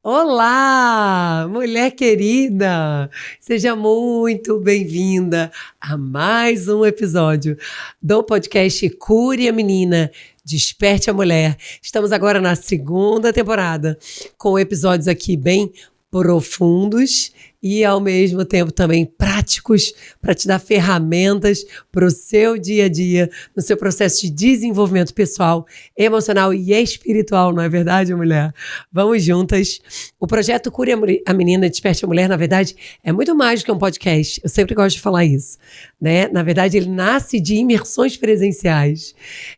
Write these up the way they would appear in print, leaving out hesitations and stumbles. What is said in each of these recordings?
Olá, mulher querida! Seja muito bem-vinda a mais um episódio do podcast Cure a Menina, Desperte a Mulher. Estamos agora na segunda temporada, com episódios aqui bem profundos e, ao mesmo tempo, também práticos para te dar ferramentas para o seu dia a dia, no seu processo de desenvolvimento pessoal, emocional e espiritual, não é verdade, mulher? Vamos juntas. O projeto Cure a Menina, Desperte a Mulher, na verdade, é muito mais do que um podcast. Eu sempre gosto de falar isso, né? Na verdade, ele nasce de imersões presenciais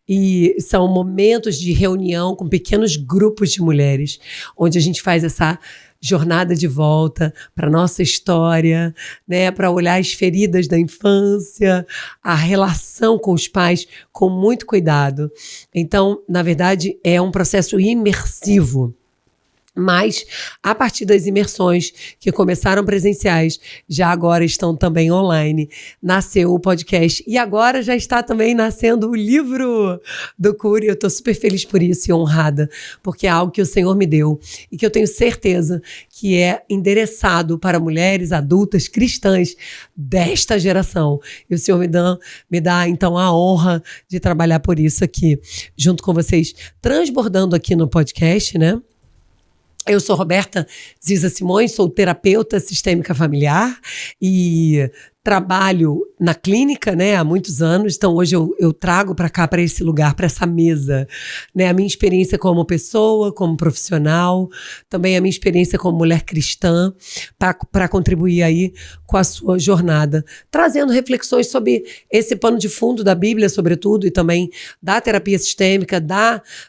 e são momentos de reunião com pequenos grupos de mulheres, onde a gente faz essa jornada de volta para nossa história, né, para olhar as feridas da infância, a relação com os pais com muito cuidado. Então, na verdade, é um processo imersivo. Mas, a partir das imersões que começaram presenciais, já agora estão também online, nasceu o podcast e agora já está também nascendo o livro do Cure. Eu estou super feliz por isso e honrada, porque é algo que o Senhor me deu e que eu tenho certeza que é endereçado para mulheres adultas cristãs desta geração. E o Senhor me dá então a honra de trabalhar por isso aqui, junto com vocês, transbordando aqui no podcast, né? Eu sou Roberta Ziza Simões, sou terapeuta sistêmica familiar e trabalho na clínica, né, há muitos anos. Então hoje eu trago para cá, para esse lugar, para essa mesa, né, a minha experiência como pessoa, como profissional, também a minha experiência como mulher cristã, para contribuir aí com a sua jornada, trazendo reflexões sobre esse pano de fundo da Bíblia, sobretudo, e também da terapia sistêmica,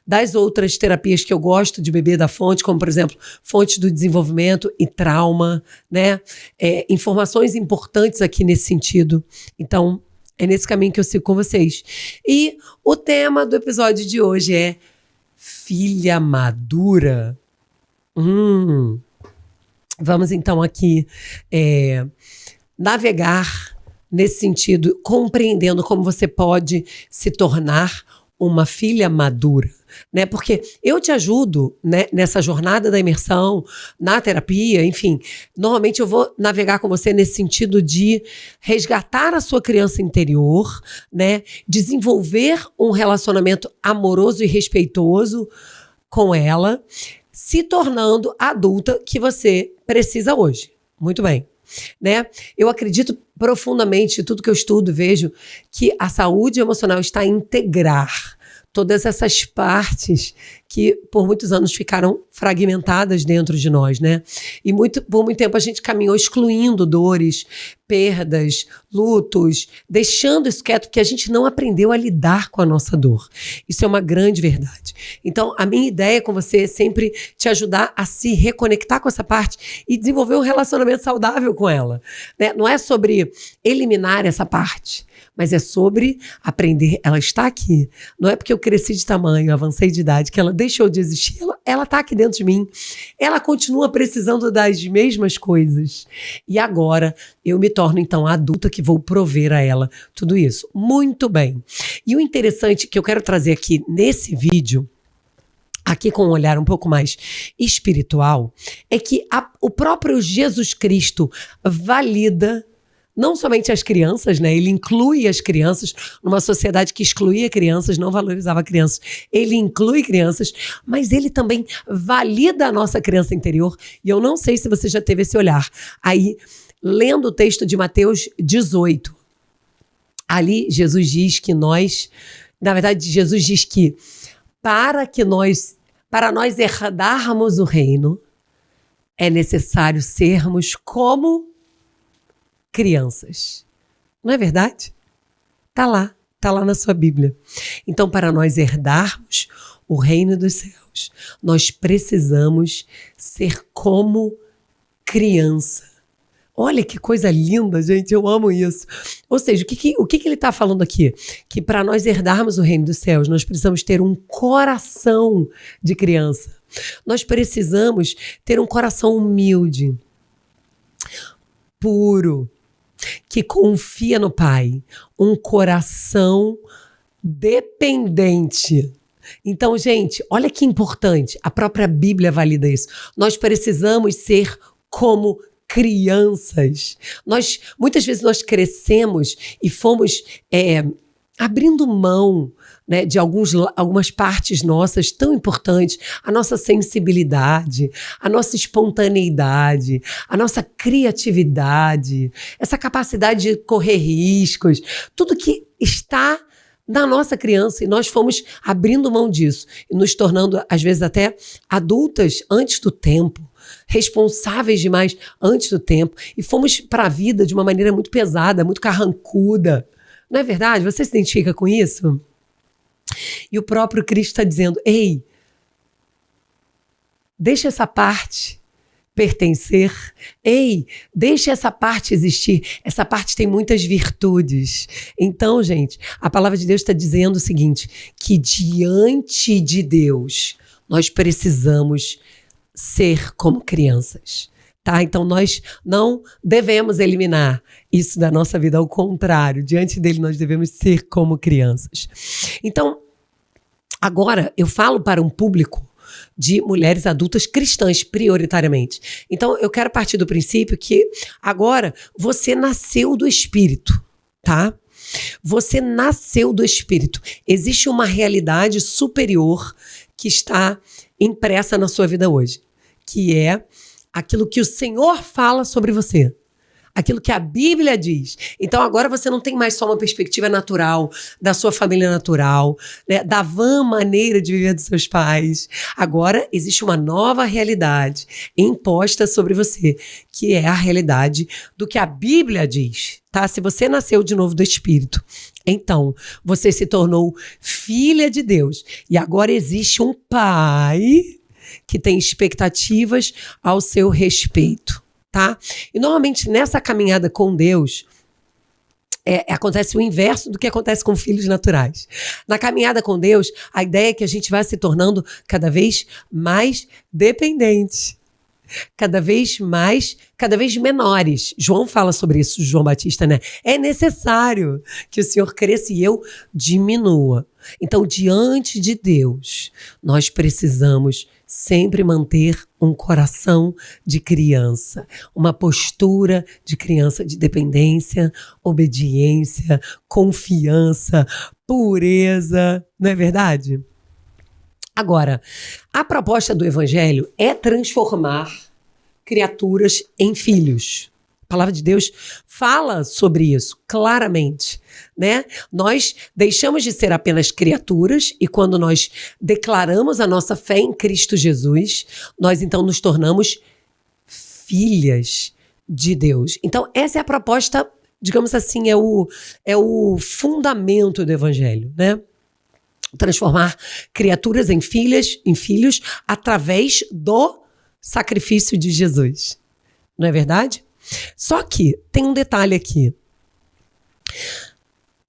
das outras terapias que eu gosto de beber da fonte, como, por exemplo, fonte do desenvolvimento e trauma, né? Informações importantes aqui nesse sentido. Então, é nesse caminho que eu sigo com vocês. E o tema do episódio de hoje é filha madura. Vamos então aqui navegar nesse sentido, compreendendo como você pode se tornar uma filha madura, né? Porque eu te ajudo, né, nessa jornada da imersão, na terapia, enfim. Normalmente eu vou navegar com você nesse sentido de resgatar a sua criança interior, né? Desenvolver um relacionamento amoroso e respeitoso com ela, se tornando a adulta que você precisa hoje. Muito bem. Né? Eu acredito profundamente, tudo que eu estudo, vejo que a saúde emocional está em integrar todas essas partes que por muitos anos ficaram fragmentadas dentro de nós, né? E por muito tempo a gente caminhou excluindo dores, perdas, lutos, deixando isso quieto, porque a gente não aprendeu a lidar com a nossa dor. Isso é uma grande verdade. Então, a minha ideia com você é sempre te ajudar a se reconectar com essa parte e desenvolver um relacionamento saudável com ela, né? Não é sobre eliminar essa parte, mas é sobre aprender. Ela está aqui. Não é porque eu cresci de tamanho, avancei de idade, que ela deixou de existir. Ela está aqui dentro de mim. Ela continua precisando das mesmas coisas. E agora eu me torno, então, a adulta que vou prover a ela tudo isso. Muito bem. E o interessante que eu quero trazer aqui nesse vídeo, aqui com um olhar um pouco mais espiritual, é que o próprio Jesus Cristo valida não somente as crianças, né? Ele inclui as crianças numa sociedade que excluía crianças, não valorizava crianças. Ele inclui crianças, mas ele também valida a nossa criança interior. E eu não sei se você já teve esse olhar. Aí, lendo o texto de Mateus 18, ali Jesus diz que na verdade, Jesus diz que para nós herdarmos o reino, é necessário sermos como crianças. Não é verdade? Tá lá na sua Bíblia. Então, para nós herdarmos o reino dos céus, nós precisamos ser como criança. Olha que coisa linda, gente, eu amo isso. Ou seja, o que ele está falando aqui? Que para nós herdarmos o reino dos céus, nós precisamos ter um coração de criança. Nós precisamos ter um coração humilde, puro, que confia no Pai, um coração dependente. Então, gente, olha que importante. A própria Bíblia valida isso. Nós precisamos ser como crianças. Muitas vezes nós crescemos e fomos abrindo mão, né, de algumas partes nossas tão importantes, a nossa sensibilidade, a nossa espontaneidade, a nossa criatividade, essa capacidade de correr riscos, tudo que está na nossa criança, e nós fomos abrindo mão disso e nos tornando, às vezes, até adultas antes do tempo, responsáveis demais antes do tempo, e fomos para a vida de uma maneira muito pesada, muito carrancuda. Não é verdade? Você se identifica com isso? E o próprio Cristo está dizendo, ei, deixa essa parte pertencer, ei, deixa essa parte existir, essa parte tem muitas virtudes. Então, gente, a palavra de Deus está dizendo o seguinte, que diante de Deus, nós precisamos ser como crianças, tá? Então, nós não devemos eliminar isso da nossa vida, ao contrário, diante dele nós devemos ser como crianças. Então, agora eu falo para um público de mulheres adultas cristãs, prioritariamente. Então, eu quero partir do princípio que agora você nasceu do Espírito, tá? Você nasceu do Espírito. Existe uma realidade superior que está impressa na sua vida hoje, que é aquilo que o Senhor fala sobre você. Aquilo que a Bíblia diz. Então agora você não tem mais só uma perspectiva natural, da sua família natural, né, da vã maneira de viver dos seus pais. Agora existe uma nova realidade imposta sobre você, que é a realidade do que a Bíblia diz. Tá? Se você nasceu de novo do Espírito, então você se tornou filha de Deus. E agora existe um pai que tem expectativas ao seu respeito. Tá? E normalmente nessa caminhada com Deus, acontece o inverso do que acontece com filhos naturais. Na caminhada com Deus, a ideia é que a gente vai se tornando cada vez mais dependente. Cada vez menores. João fala sobre isso, João Batista, né? É necessário que o Senhor cresça e eu diminua. Então, diante de Deus, nós precisamos sempre manter um coração de criança, uma postura de criança, de dependência, obediência, confiança, pureza, não é verdade? Agora, a proposta do Evangelho é transformar criaturas em filhos. A palavra de Deus fala sobre isso claramente, né? Nós deixamos de ser apenas criaturas e quando nós declaramos a nossa fé em Cristo Jesus, nós então nos tornamos filhas de Deus. Então essa é a proposta, digamos assim, é o fundamento do Evangelho, né? Transformar criaturas em filhos através do sacrifício de Jesus. Não é verdade? Só que tem um detalhe aqui.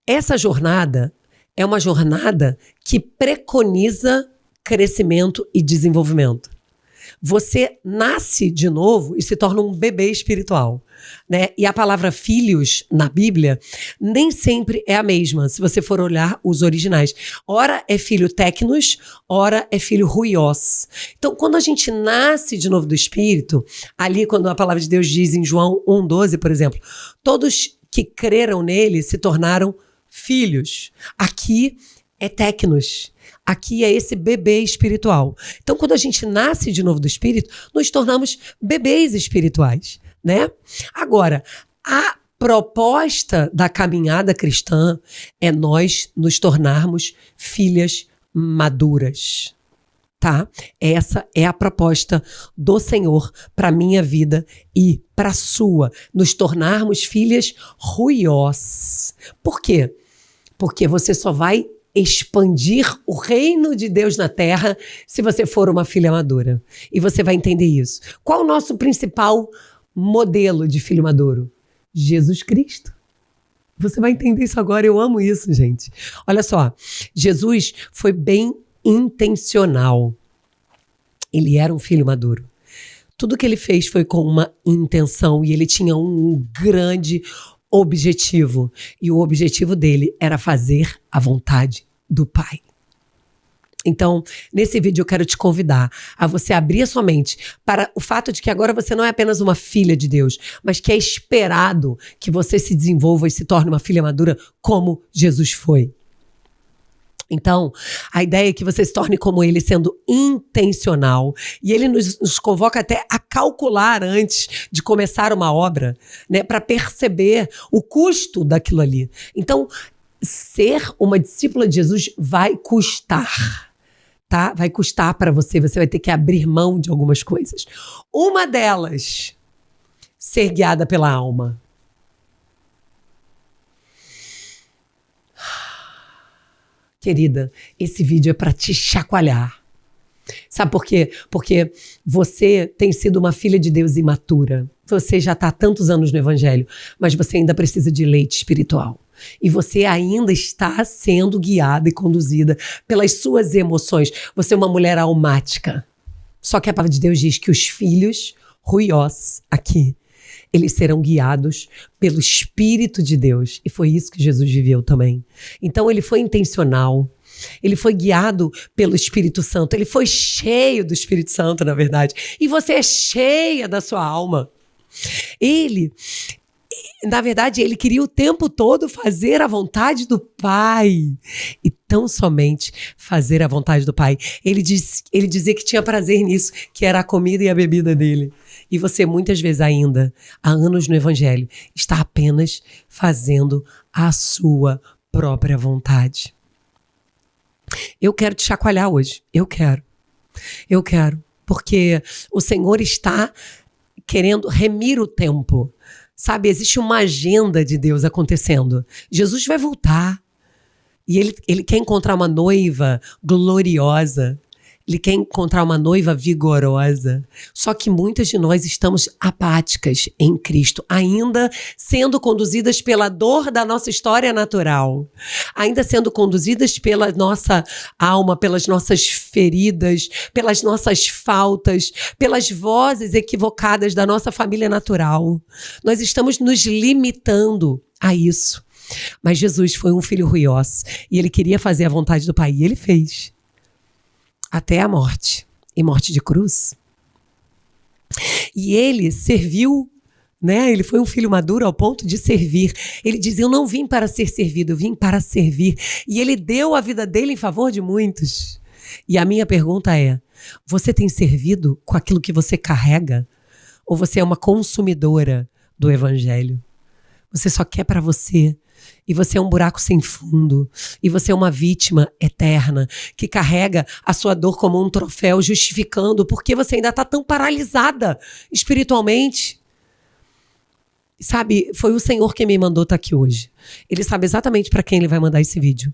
Essa jornada é uma jornada que preconiza crescimento e desenvolvimento. Você nasce de novo e se torna um bebê espiritual, né? E a palavra filhos na Bíblia nem sempre é a mesma, se você for olhar os originais. Ora é filho teknos, ora é filho huios. Então, quando a gente nasce de novo do Espírito, ali quando a palavra de Deus diz em João 1,12, por exemplo, todos que creram nele se tornaram filhos. Aqui é teknos. Aqui é esse bebê espiritual. Então, quando a gente nasce de novo do Espírito, nos tornamos bebês espirituais, né? Agora, a proposta da caminhada cristã é nós nos tornarmos filhas maduras, tá? Essa é a proposta do Senhor para a minha vida e para a sua. Nos tornarmos filhas huios. Por quê? Porque você só vai expandir o reino de Deus na terra se você for uma filha madura. E você vai entender isso. Qual o nosso principal modelo de filho maduro? Jesus Cristo. Você vai entender isso agora. Eu amo isso, gente. Olha só. Jesus foi bem intencional. Ele era um filho maduro. Tudo que ele fez foi com uma intenção e ele tinha um grande objetivo. E o objetivo dele era fazer a vontade do Pai. Então, nesse vídeo eu quero te convidar a você abrir a sua mente para o fato de que agora você não é apenas uma filha de Deus, mas que é esperado que você se desenvolva e se torne uma filha madura como Jesus foi. Então, a ideia é que você se torne como ele, sendo intencional. E ele nos convoca até a calcular antes de começar uma obra, né, para perceber o custo daquilo ali. Então, ser uma discípula de Jesus vai custar. Tá? Vai custar para você vai ter que abrir mão de algumas coisas. Uma delas, ser guiada pela alma. Querida, esse vídeo é para te chacoalhar. Sabe por quê? Porque você tem sido uma filha de Deus imatura. Você já está há tantos anos no Evangelho, mas você ainda precisa de leite espiritual. E você ainda está sendo guiada e conduzida pelas suas emoções. Você é uma mulher almática. Só que a palavra de Deus diz que os filhos, ruiós, aqui, eles serão guiados pelo Espírito de Deus. E foi isso que Jesus viveu também. Então ele foi intencional. Ele foi guiado pelo Espírito Santo. Ele foi cheio do Espírito Santo, na verdade. E você é cheia da sua alma. Na verdade, ele queria o tempo todo fazer a vontade do Pai. E tão somente fazer a vontade do Pai. Ele dizia que tinha prazer nisso, que era a comida e a bebida dele. E você, muitas vezes ainda, há anos no Evangelho, está apenas fazendo a sua própria vontade. Eu quero te chacoalhar hoje. Eu quero. Porque o Senhor está querendo remir o tempo. Sabe, existe uma agenda de Deus acontecendo. Jesus vai voltar. E ele quer encontrar uma noiva gloriosa. Ele quer encontrar uma noiva vigorosa. Só que muitas de nós estamos apáticas em Cristo, ainda sendo conduzidas pela dor da nossa história natural, ainda sendo conduzidas pela nossa alma, pelas nossas feridas, pelas nossas faltas, pelas vozes equivocadas da nossa família natural. Nós estamos nos limitando a isso. Mas Jesus foi um filho ruiós e ele queria fazer a vontade do Pai e ele fez. Até a morte, e morte de cruz. E ele serviu, né? Ele foi um filho maduro ao ponto de servir. Ele diz, eu não vim para ser servido, eu vim para servir. E ele deu a vida dele em favor de muitos. E a minha pergunta é, você tem servido com aquilo que você carrega? Ou você é uma consumidora do Evangelho? Você só quer para você. E você é um buraco sem fundo. E você é uma vítima eterna que carrega a sua dor como um troféu, justificando porque você ainda está tão paralisada espiritualmente. Sabe, foi o Senhor que me mandou estar aqui hoje. Ele sabe exatamente para quem ele vai mandar esse vídeo.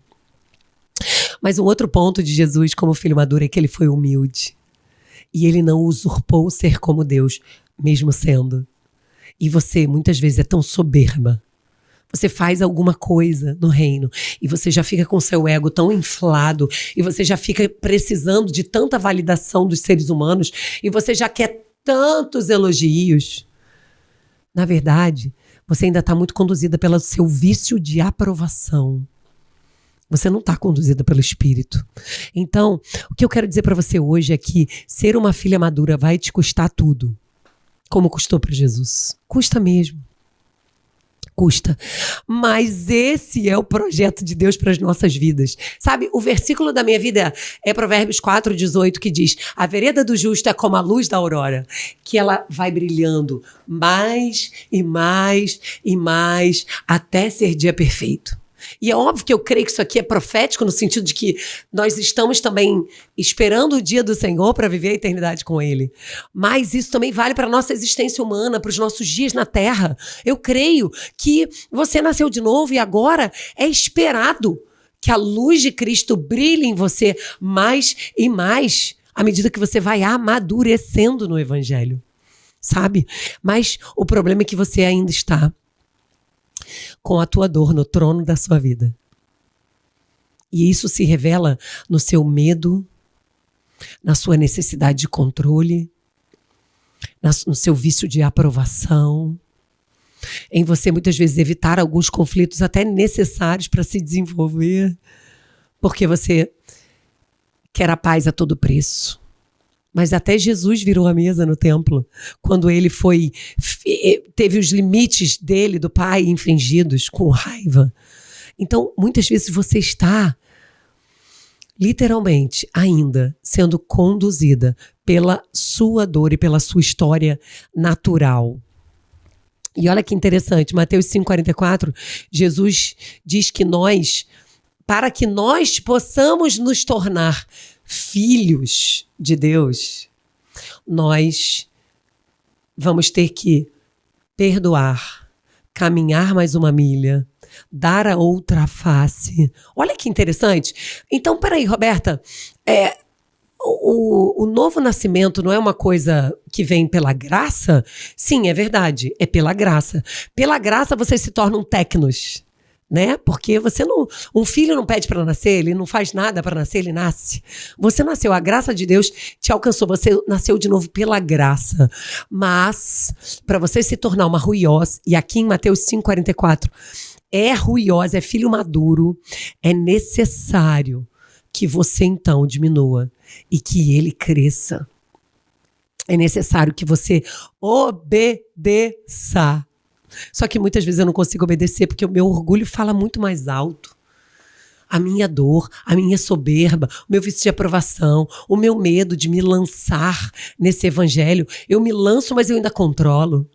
Mas um outro ponto de Jesus como filho maduro é que ele foi humilde. E ele não usurpou o ser como Deus, mesmo sendo. E você muitas vezes é tão soberba. Você faz alguma coisa no reino e você já fica com seu ego tão inflado e você já fica precisando de tanta validação dos seres humanos e você já quer tantos elogios. Na verdade, você ainda está muito conduzida pelo seu vício de aprovação. Você não está conduzida pelo Espírito. Então, o que eu quero dizer para você hoje é que ser uma filha madura vai te custar tudo. Como custou para Jesus. Custa mesmo. Custa. Mas esse é o projeto de Deus para as nossas vidas. Sabe, o versículo da minha vida é Provérbios 4:18, que diz: a vereda do justo é como a luz da aurora, que ela vai brilhando mais e mais e mais até ser dia perfeito. E é óbvio que eu creio que isso aqui é profético no sentido de que nós estamos também esperando o dia do Senhor para viver a eternidade com Ele. Mas isso também vale para a nossa existência humana, para os nossos dias na Terra. Eu creio que você nasceu de novo e agora é esperado que a luz de Cristo brilhe em você mais e mais à medida que você vai amadurecendo no Evangelho. Sabe? Mas o problema é que você ainda está com a tua dor no trono da sua vida. E isso se revela no seu medo, na sua necessidade de controle, no seu vício de aprovação, em você muitas vezes evitar alguns conflitos até necessários para se desenvolver, porque você quer a paz a todo preço. Mas até Jesus virou a mesa no templo, quando ele teve os limites dele, do Pai, infringidos com raiva. Então, muitas vezes você está, literalmente, ainda sendo conduzida pela sua dor e pela sua história natural. E olha que interessante, Mateus 5,44, Jesus diz que para que nós possamos nos tornar filhos de Deus, nós vamos ter que perdoar, caminhar mais uma milha, dar a outra face. Olha que interessante. Então, peraí, Roberta, o novo nascimento não é uma coisa que vem pela graça? Sim, é verdade, é pela graça. Pela graça você se torna um tecnos, né? Porque um filho não pede para nascer, ele não faz nada para nascer, ele nasce. Você nasceu, a graça de Deus te alcançou, você nasceu de novo pela graça. Mas, para você se tornar uma ruiós, e aqui em Mateus 5,44, ruiós, é filho maduro, é necessário que você então diminua e que ele cresça. É necessário que você obedeça. Só que muitas vezes eu não consigo obedecer porque o meu orgulho fala muito mais alto. A minha dor, a minha soberba, o meu vício de aprovação, o meu medo de me lançar nesse evangelho. Eu me lanço, mas eu ainda controlo.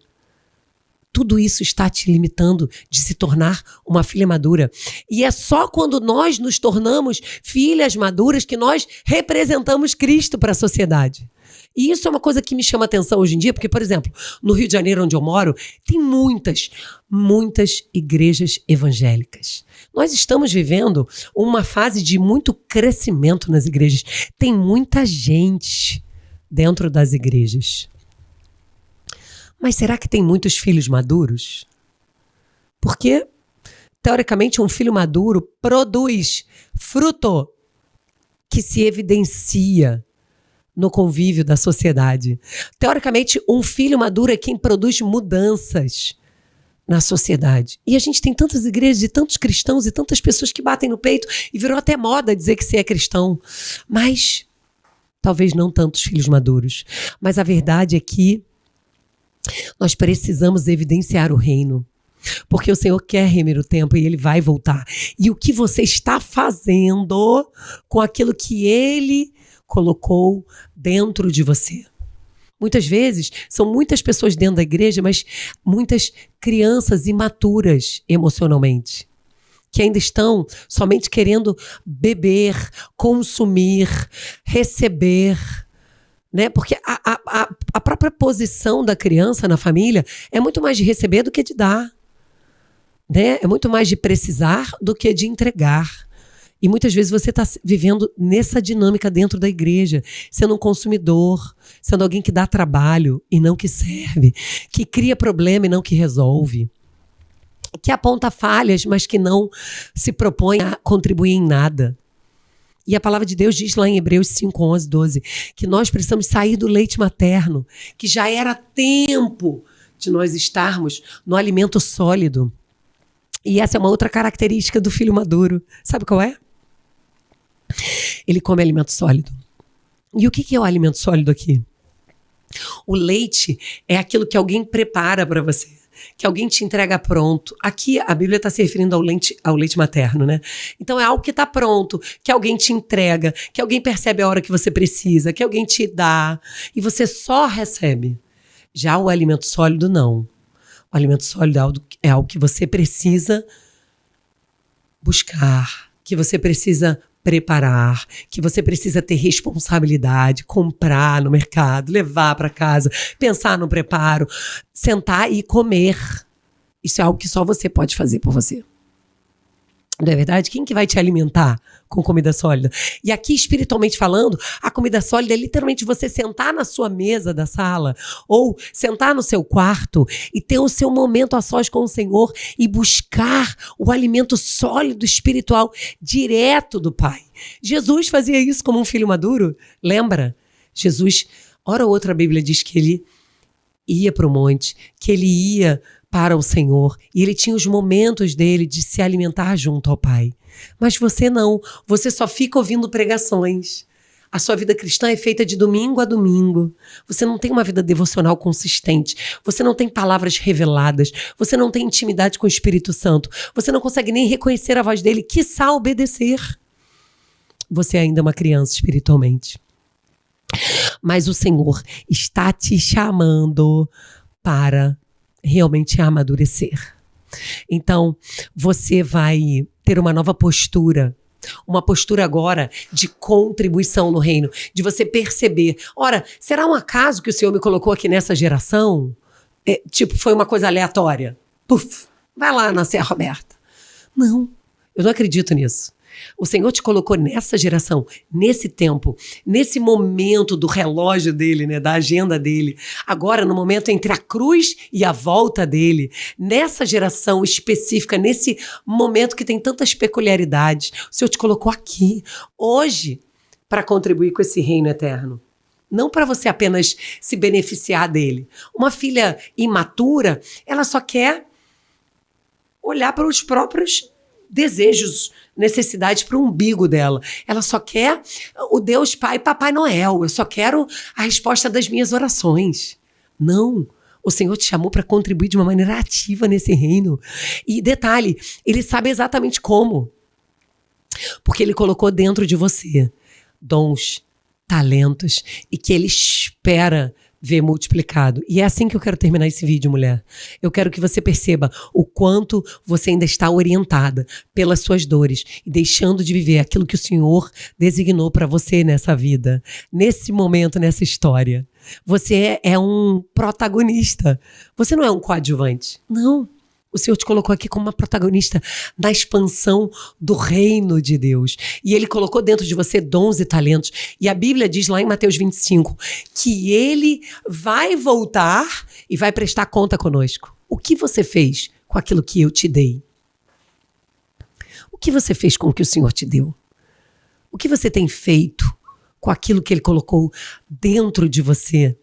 Tudo isso está te limitando de se tornar uma filha madura. E é só quando nós nos tornamos filhas maduras que nós representamos Cristo para a sociedade. E isso é uma coisa que me chama a atenção hoje em dia, porque, por exemplo, no Rio de Janeiro, onde eu moro, tem muitas igrejas evangélicas. Nós estamos vivendo uma fase de muito crescimento nas igrejas. Tem muita gente dentro das igrejas. Mas será que tem muitos filhos maduros? Porque, teoricamente, um filho maduro produz fruto que se evidencia no convívio da sociedade. Teoricamente, um filho maduro é quem produz mudanças na sociedade. E a gente tem tantas igrejas e tantos cristãos e tantas pessoas que batem no peito e virou até moda dizer que você é cristão. Mas talvez não tantos filhos maduros. Mas a verdade é que nós precisamos evidenciar o reino. Porque o Senhor quer remir o tempo e Ele vai voltar. E o que você está fazendo com aquilo que Ele colocou dentro de você? Muitas vezes, são muitas pessoas dentro da igreja, mas muitas crianças imaturas emocionalmente, que ainda estão somente querendo beber, consumir, receber, né? Porque a própria posição da criança na família é muito mais de receber do que de dar, né? É muito mais de precisar do que de entregar. E muitas vezes você está vivendo nessa dinâmica dentro da igreja, sendo um consumidor, sendo alguém que dá trabalho e não que serve, que cria problema e não que resolve, que aponta falhas, mas que não se propõe a contribuir em nada. E a palavra de Deus diz lá em Hebreus 5, 11, 12, que nós precisamos sair do leite materno, que já era tempo de nós estarmos no alimento sólido. E essa é uma outra característica do filho maduro. Sabe qual é? Ele come alimento sólido. E o que é o alimento sólido aqui? O leite é aquilo que alguém prepara para você, que alguém te entrega pronto. Aqui a Bíblia está se referindo ao leite materno, né? Então é algo que está pronto, que alguém te entrega, que alguém percebe a hora que você precisa, que alguém te dá, e você só recebe. Já o alimento sólido, não. O alimento sólido é algo que você precisa buscar, que você precisa preparar, que você precisa ter responsabilidade, comprar no mercado, levar para casa, pensar no preparo, sentar e comer. Isso é algo que só você pode fazer por você. Não é verdade? Quem que vai te alimentar com comida sólida? E aqui, espiritualmente falando, a comida sólida é literalmente você sentar na sua mesa da sala ou sentar no seu quarto e ter o seu momento a sós com o Senhor e buscar o alimento sólido espiritual direto do Pai. Jesus fazia isso como um filho maduro, lembra? Jesus, hora ou outra a Bíblia diz que ele ia para o monte, que ele ia para o Senhor, e ele tinha os momentos dele de se alimentar junto ao Pai. Mas você não, você só fica ouvindo pregações, A sua vida cristã é feita de domingo a domingo. Você não tem uma vida devocional consistente. Você não tem palavras reveladas. Você não tem intimidade com o Espírito Santo. Você não consegue nem reconhecer a voz dele, quiçá obedecer. Você ainda é uma criança espiritualmente. Mas o Senhor está te chamando para realmente amadurecer. Então, você vai ter uma nova postura. Uma postura agora de contribuição no reino. De você perceber. Ora, será um acaso que o Senhor me colocou aqui nessa geração? Foi uma coisa aleatória. Puf, vai lá na Serra Roberta. Não, eu não acredito nisso. O Senhor te colocou nessa geração, nesse tempo, nesse momento do relógio dele, né, da agenda dele. Agora, no momento entre a cruz e a volta dele. Nessa geração específica, nesse momento que tem tantas peculiaridades. O Senhor te colocou aqui, hoje, para contribuir com esse reino eterno. Não para você apenas se beneficiar dele. Uma filha imatura, ela só quer olhar para os próprios desejos, necessidades para o umbigo dela. Ela só quer o Deus Pai, Papai Noel. Eu só quero a resposta das minhas orações. Não. O Senhor te chamou para contribuir de uma maneira ativa nesse reino. E detalhe, Ele sabe exatamente como. Porque Ele colocou dentro de você dons, talentos e que Ele espera ver multiplicado. E é assim que eu quero terminar esse vídeo, mulher. Eu quero que você perceba o quanto você ainda está orientada pelas suas dores e deixando de viver aquilo que o Senhor designou para você nessa vida, nesse momento, nessa história. Você é um protagonista. Você não é um coadjuvante. Não. O Senhor te colocou aqui como uma protagonista na expansão do reino de Deus. E Ele colocou dentro de você dons e talentos. E a Bíblia diz lá em Mateus 25 que Ele vai voltar e vai prestar conta conosco. O que você fez com aquilo que eu te dei? O que você fez com o que o Senhor te deu? O que você tem feito com aquilo que Ele colocou dentro de você?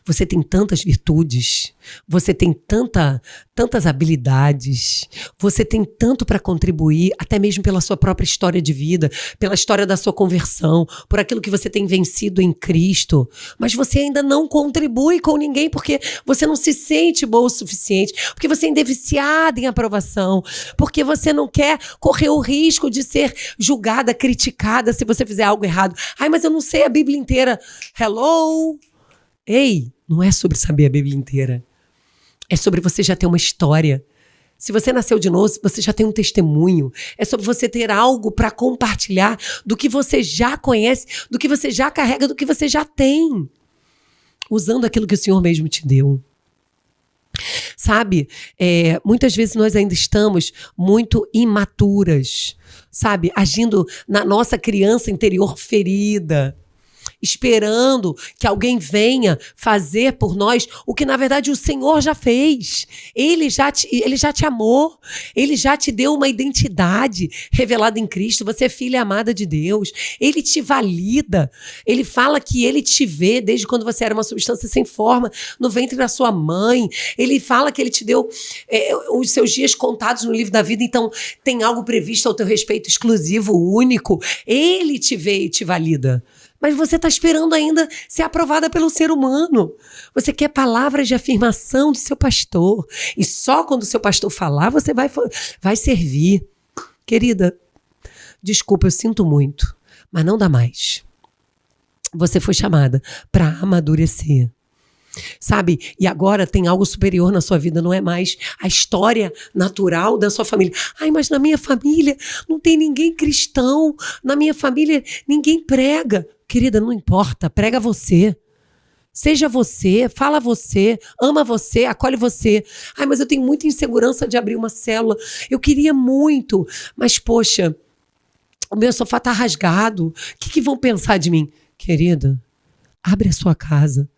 Você tem tantas virtudes, você tem tantas habilidades, você tem tanto para contribuir, até mesmo pela sua própria história de vida, pela história da sua conversão, por aquilo que você tem vencido em Cristo, mas você ainda não contribui com ninguém porque você não se sente boa o suficiente, porque você ainda é viciada em aprovação, porque você não quer correr o risco de ser julgada, criticada se você fizer algo errado. Ai, mas eu não sei a Bíblia inteira. Hello? Ei, não é sobre saber a Bíblia inteira. É sobre você já ter uma história. Se você nasceu de novo, você já tem um testemunho. É sobre você ter algo para compartilhar do que você já conhece, do que você já carrega, do que você já tem. Usando aquilo que o Senhor mesmo te deu. Sabe, muitas vezes nós ainda estamos muito imaturas, sabe? Agindo na nossa criança interior ferida. Esperando que alguém venha fazer por nós o que na verdade o Senhor já fez. Ele já te amou, Ele já te deu uma identidade revelada em Cristo. Você é filha amada de Deus, Ele te valida. Ele fala que Ele te vê desde quando você era uma substância sem forma no ventre da sua mãe. Ele fala que Ele te deu os seus dias contados no livro da vida, então tem algo previsto ao teu respeito exclusivo, único. Ele te vê e te valida. Mas você está esperando ainda ser aprovada pelo ser humano. Você quer palavras de afirmação do seu pastor. E só quando o seu pastor falar, você vai servir. Querida, desculpa, eu sinto muito, mas não dá mais. Você foi chamada para amadurecer. Sabe? E agora tem algo superior na sua vida, não é mais a história natural da sua família. Ai, mas na minha família não tem ninguém cristão. Na minha família ninguém prega. Querida, não importa, prega você. Seja você, fala você, ama você, acolhe você. Ai, mas eu tenho muita insegurança de abrir uma célula. Eu queria muito, mas poxa, o meu sofá tá rasgado. O que vão pensar de mim? Querida, abre a sua casa.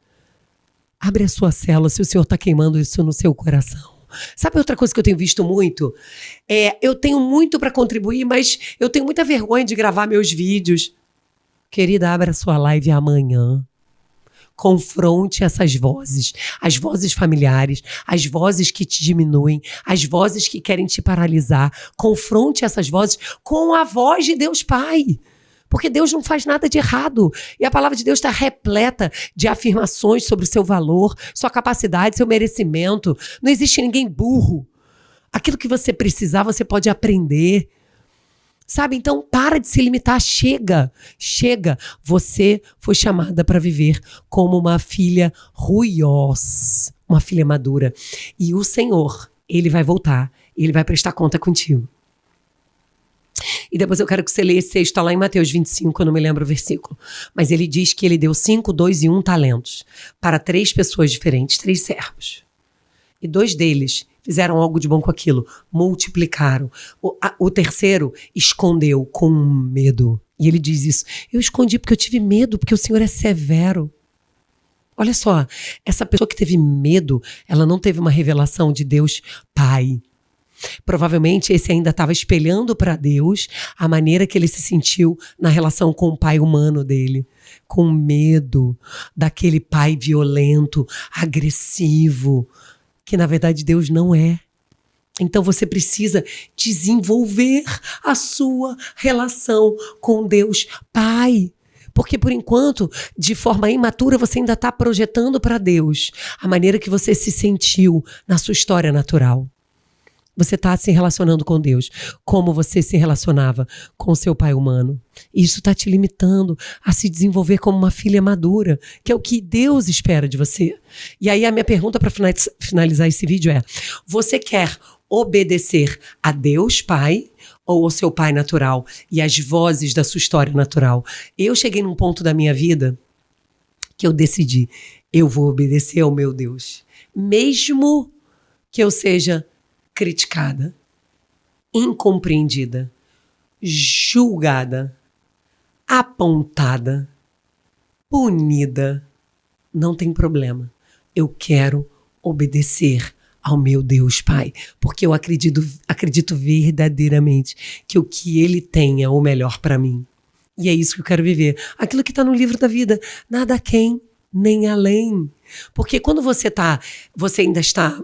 Abre a sua célula se o Senhor está queimando isso no seu coração. Sabe outra coisa que eu tenho visto muito? Eu tenho muito para contribuir, mas eu tenho muita vergonha de gravar meus vídeos. Querida, abra sua live amanhã. Confronte essas vozes, as vozes familiares, as vozes que te diminuem, as vozes que querem te paralisar. Confronte essas vozes com a voz de Deus Pai. Porque Deus não faz nada de errado. E a palavra de Deus está repleta de afirmações sobre o seu valor, sua capacidade, seu merecimento. Não existe ninguém burro. Aquilo que você precisar, você pode aprender. Sabe? Então, para de se limitar. Chega. Você foi chamada para viver como uma filha ruios, uma filha madura. E o Senhor, Ele vai voltar. Ele vai prestar conta contigo. E depois eu quero que você leia esse texto, está lá em Mateus 25, eu não me lembro o versículo. Mas ele diz que ele deu 5, 2 e 1 talentos para 3 pessoas diferentes, 3 servos. E 2 deles fizeram algo de bom com aquilo, multiplicaram. O terceiro escondeu com medo. E ele diz isso, eu escondi porque eu tive medo, porque o Senhor é severo. Olha só, essa pessoa que teve medo, ela não teve uma revelação de Deus Pai. Provavelmente esse ainda estava espelhando para Deus a maneira que ele se sentiu na relação com o pai humano dele, com medo daquele pai violento, agressivo, que na verdade Deus não é. Então você precisa desenvolver a sua relação com Deus Pai. Porque, por enquanto, de forma imatura, você ainda está projetando para Deus a maneira que você se sentiu na sua história natural. Você está se relacionando com Deus como você se relacionava com o seu pai humano. Isso está te limitando a se desenvolver como uma filha madura, que é o que Deus espera de você. E aí a minha pergunta para finalizar esse vídeo é: você quer obedecer a Deus Pai ou ao seu pai natural e às vozes da sua história natural? Eu cheguei num ponto da minha vida que eu decidi, eu vou obedecer ao meu Deus, mesmo que eu seja criticada, incompreendida, julgada, apontada, punida. Não tem problema. Eu quero obedecer ao meu Deus Pai, porque eu acredito verdadeiramente que o que Ele tem é o melhor para mim. E é isso que eu quero viver. Aquilo que está no livro da vida, nada aquém, nem além. Porque quando você ainda está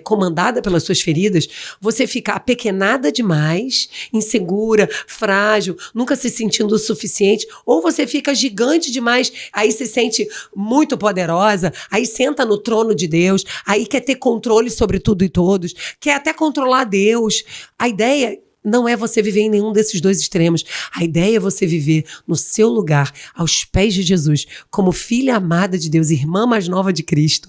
comandada pelas suas feridas, você fica apequenada demais, insegura, frágil, nunca se sentindo o suficiente, ou você fica gigante demais, aí se sente muito poderosa, aí senta no trono de Deus, aí quer ter controle sobre tudo e todos, quer até controlar Deus. A ideia não é você viver em nenhum desses dois extremos. A ideia é você viver no seu lugar, aos pés de Jesus, como filha amada de Deus, irmã mais nova de Cristo,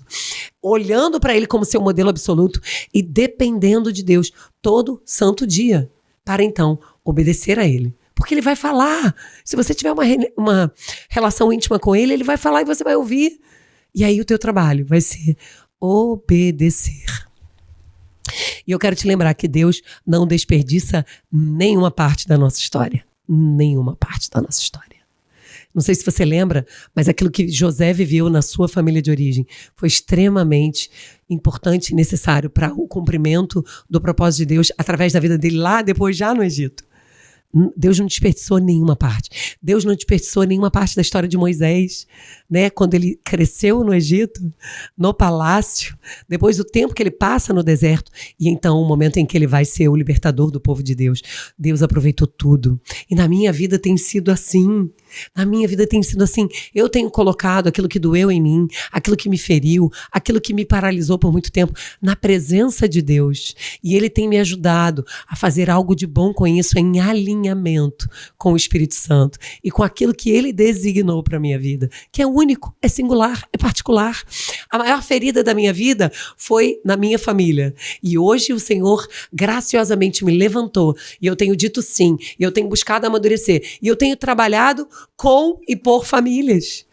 olhando para Ele como seu modelo absoluto e dependendo de Deus todo santo dia, para então obedecer a Ele. Porque Ele vai falar. Se você tiver uma relação íntima com Ele, Ele vai falar e você vai ouvir. E aí o teu trabalho vai ser obedecer. E eu quero te lembrar que Deus não desperdiça nenhuma parte da nossa história. Nenhuma parte da nossa história. Não sei se você lembra, mas aquilo que José viveu na sua família de origem foi extremamente importante e necessário para o cumprimento do propósito de Deus através da vida dele lá depois, já no Egito. Deus não desperdiçou nenhuma parte. Deus não desperdiçou nenhuma parte da história de Moisés, né? Quando ele cresceu no Egito, no palácio, depois do tempo que ele passa no deserto, e então o momento em que ele vai ser o libertador do povo de Deus. Deus aproveitou tudo. E na minha vida tem sido assim. Na minha vida tem sido assim. Eu tenho colocado aquilo que doeu em mim, aquilo que me feriu, aquilo que me paralisou por muito tempo, na presença de Deus. E Ele tem me ajudado a fazer algo de bom com isso, em alinhamento com o Espírito Santo e com aquilo que Ele designou para a minha vida, que é único, é singular, é particular. A maior ferida da minha vida foi na minha família. E hoje o Senhor graciosamente me levantou e eu tenho dito sim, e eu tenho buscado amadurecer, e eu tenho trabalhado com e por famílias.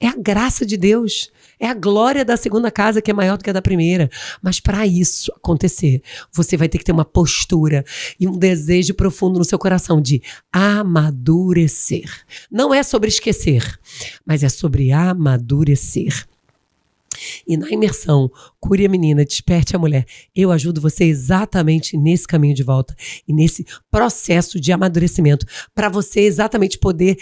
É a graça de Deus. É a glória da segunda casa que é maior do que a da primeira. Mas para isso acontecer, você vai ter que ter uma postura e um desejo profundo no seu coração de amadurecer. Não é sobre esquecer, mas é sobre amadurecer. E na imersão Cure a Menina, Desperte a Mulher, eu ajudo você exatamente nesse caminho de volta e nesse processo de amadurecimento, para você exatamente poder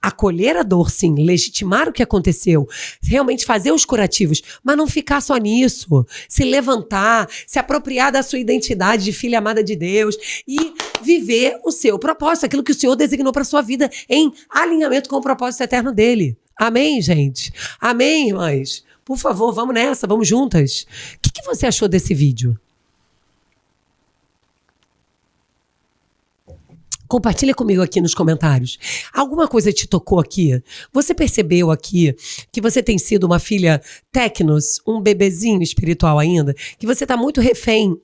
acolher a dor, sim, legitimar o que aconteceu, realmente fazer os curativos, mas não ficar só nisso, se levantar, se apropriar da sua identidade de filha amada de Deus e viver o seu propósito, aquilo que o Senhor designou para sua vida em alinhamento com o propósito eterno dele. Amém, gente? Amém, irmãs? Por favor, vamos nessa, vamos juntas. O que você achou desse vídeo? Compartilha comigo aqui nos comentários. Alguma coisa te tocou aqui? Você percebeu aqui que você tem sido uma filha tecnos, um bebezinho espiritual ainda? Que você está muito refém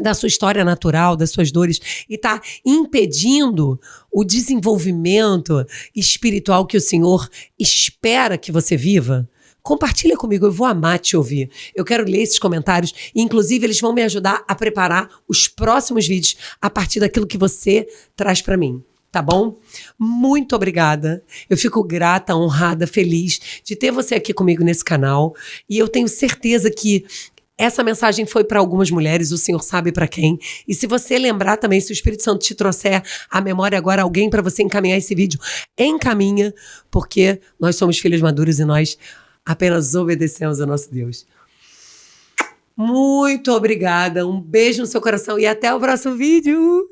da sua história natural, das suas dores, e está impedindo o desenvolvimento espiritual que o Senhor espera que você viva? Compartilha comigo, eu vou amar te ouvir. Eu quero ler esses comentários e, inclusive, eles vão me ajudar a preparar os próximos vídeos a partir daquilo que você traz para mim. Tá bom? Muito obrigada. Eu fico grata, honrada, feliz de ter você aqui comigo nesse canal. E eu tenho certeza que essa mensagem foi para algumas mulheres, o Senhor sabe para quem. E se você lembrar também, se o Espírito Santo te trouxer à memória agora alguém para você encaminhar esse vídeo, encaminha, porque nós somos filhos maduros e nós apenas obedecemos ao nosso Deus. Muito obrigada, um beijo no seu coração e até o próximo vídeo.